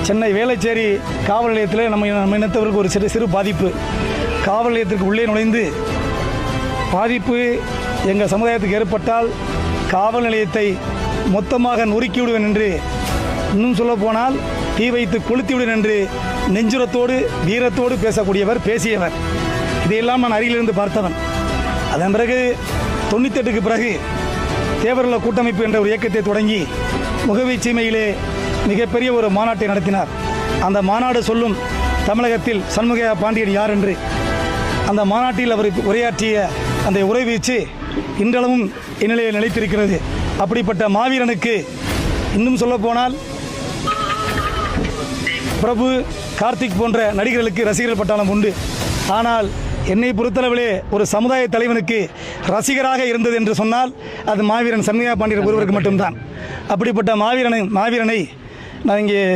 சென்னை வேளச்சேரி காவல் நிலையத்தில் நம்ம இனத்தவர்களுக்கு ஒரு சிறு பாதிப்பு. காவல் நிலையத்திற்கு உள்ளே நுழைந்து பாதிப்பு எங்கள் சமுதாயத்துக்கு ஏற்பட்டால் காவல் நிலையத்தை மொத்தமாக நொறுக்கிவிடுவேன் என்று, இன்னும் சொல்லப்போனால் தீ வைத்து கொளுத்திவிடுவேன் என்று நெஞ்சுரத்தோடு வீரத்தோடு பேசியவர். இதையெல்லாம் நான் அருகிலிருந்து பார்த்தவன். அதன் பிறகு 98க்கு பிறகு தேவர்ல கூட்டமைப்பு என்ற ஒரு இயக்கத்தை தொடங்கி முகவை சீமையிலே மிகப்பெரிய ஒரு மாநாட்டை நடத்தினார். அந்த மாநாடு சொல்லும் தமிழகத்தில் சண்முக பாண்டியன் யார் என்று. அந்த மாநாட்டில் அவர் உரையாற்றிய அந்த உரை வீச்சு இன்றளவும் இந்நிலையில் நிலைத்திருக்கிறது. அப்படிப்பட்ட மாவீரனுக்கு இன்னும் சொல்லப்போனால் பிரபு, கார்த்திக் போன்ற நடிகர்களுக்கு ரசிகர்கள் பட்டாளம் உண்டு. ஆனால் என்னை பொறுத்தளவிலே ஒரு சமுதாய தலைவனுக்கு ரசிகராக இருந்தது என்று சொன்னால் அது மாவீரன் சண்முக பாண்டியன் ஒருவருக்கு மட்டும்தான். அப்படிப்பட்ட மாவீரனை நான் இங்கே